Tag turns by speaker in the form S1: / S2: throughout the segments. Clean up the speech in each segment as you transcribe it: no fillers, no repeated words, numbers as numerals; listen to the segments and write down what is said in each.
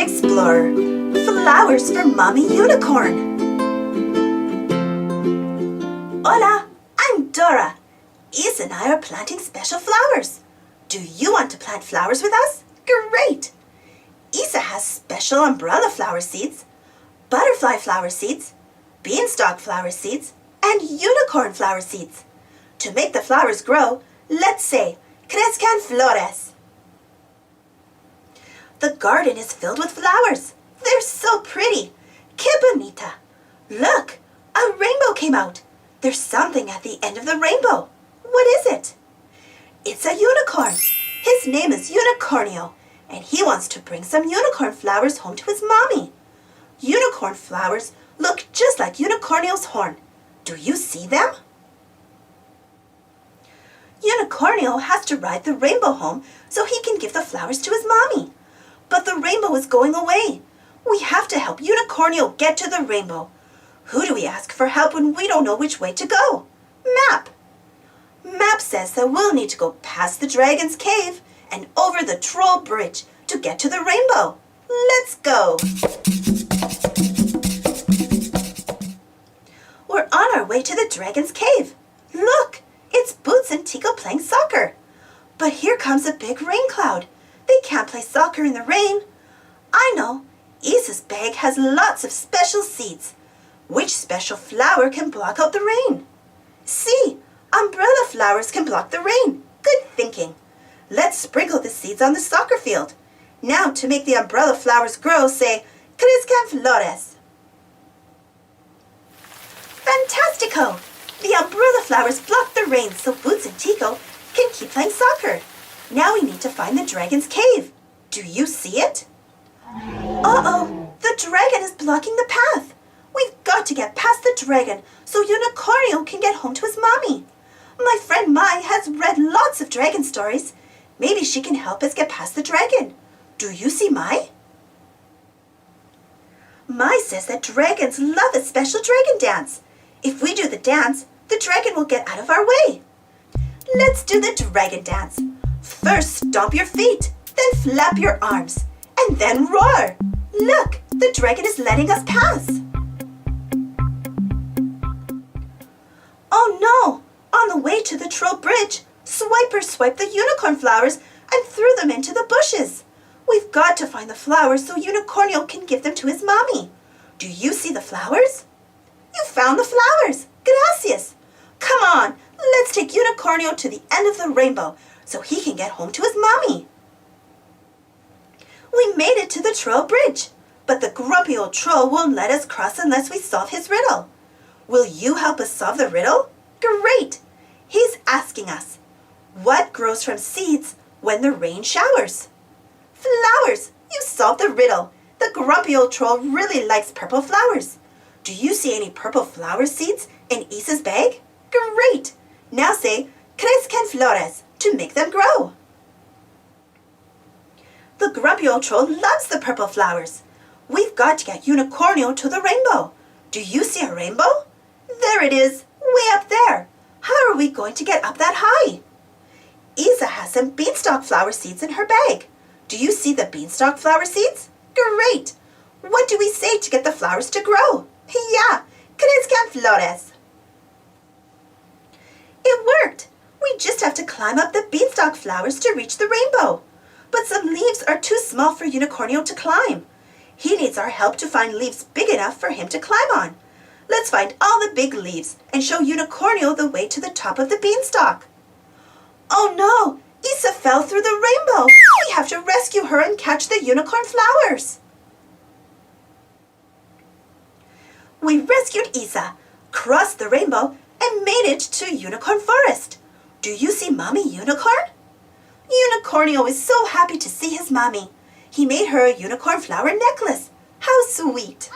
S1: Explorer. Flowers for Mommy Unicorn. Hola, I'm Dora. Isa and I are planting special flowers. Do you want to plant flowers with us? Great! Isa has special umbrella flower seeds, butterfly flower seeds, beanstalk flower seeds, and unicorn flower seeds. To make the flowers grow, let's say, crezcan flores. The garden is filled with flowers. They're so pretty. Que bonita. Look, a rainbow came out. There's something at the end of the rainbow. What is it? It's a unicorn. His name is Unicornio, and he wants to bring some unicorn flowers home to his mommy. Unicorn flowers look just like Unicornio's horn. Do you see them? Unicornio has to ride the rainbow home so he can give the flowers to his mommy. But the rainbow is going away. We have to help Unicornio get to the rainbow. Who do we ask for help when we don't know which way to go? Map. Map says that we'll need to go past the dragon's cave and over the troll bridge to get to the rainbow. Let's go. We're on our way to the dragon's cave. Look, it's Boots and Tico playing soccer. But here comes a big rain cloud. They can't play soccer in the rain. I know. Isa's bag has lots of special seeds. Which special flower can block out the rain? See, umbrella flowers can block the rain. Good thinking. Let's sprinkle the seeds on the soccer field. Now to make the umbrella flowers grow, say, crezcan flores. Fantastico! The umbrella flowers block the rain so Boots and Tico can keep playing soccer. Now we need to find the dragon's cave. Do you see it? Uh-oh, the dragon is blocking the path. We've got to get past the dragon so Unicornio can get home to his mommy. My friend Mai has read lots of dragon stories. Maybe she can help us get past the dragon. Do you see Mai? Mai says that dragons love a special dragon dance. If we do the dance, the dragon will get out of our way. Let's do the dragon dance. First, stomp your feet, then flap your arms, and then roar. Look, the dragon is letting us pass. Oh no! On the way to the troll bridge, Swiper swiped the unicorn flowers and threw them into the bushes. We've got to find the flowers so Unicornio can give them to his mommy. Do you see the flowers? You found the flowers! Gracias! Come on, let's take Unicornio to the end of the rainbow so he can get home to his mommy. We made it to the troll bridge, but the grumpy old troll won't let us cross unless we solve his riddle. Will you help us solve the riddle? Great! He's asking us, what grows from seeds when the rain showers? Flowers! You solved the riddle. The grumpy old troll really likes purple flowers. Do you see any purple flower seeds in Isa's bag? Great! Now say, crezcan flores, to make them grow. The grumpy old troll loves the purple flowers. We've got to get Unicornio to the rainbow. Do you see a rainbow? There it is, way up there. How are we going to get up that high? Isa has some beanstalk flower seeds in her bag. Do you see the beanstalk flower seeds? Great! What do we say to get the flowers to grow? Yeah, crezcan flores. It worked! We just have to climb up the beanstalk flowers to reach the rainbow. But some leaves are too small for Unicornio to climb. He needs our help to find leaves big enough for him to climb on. Let's find all the big leaves and show Unicornio the way to the top of the beanstalk. Oh no! Isa fell through the rainbow! We have to rescue her and catch the unicorn flowers. We rescued Isa, crossed the rainbow, and made it to Unicorn Forest. Do you see Mommy Unicorn? Unicornio is so happy to see his mommy. He made her a unicorn flower necklace. How sweet!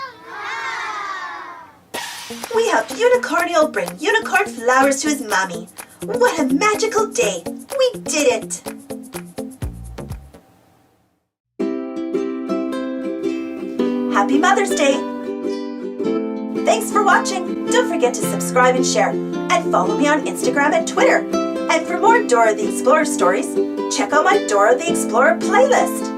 S1: We helped Unicornio bring unicorn flowers to his mommy. What a magical day! We did it! Happy Mother's Day! Thanks for watching. Don't forget to subscribe and share, and follow me on Instagram and Twitter. And for more Dora the Explorer stories, check out my Dora the Explorer playlist.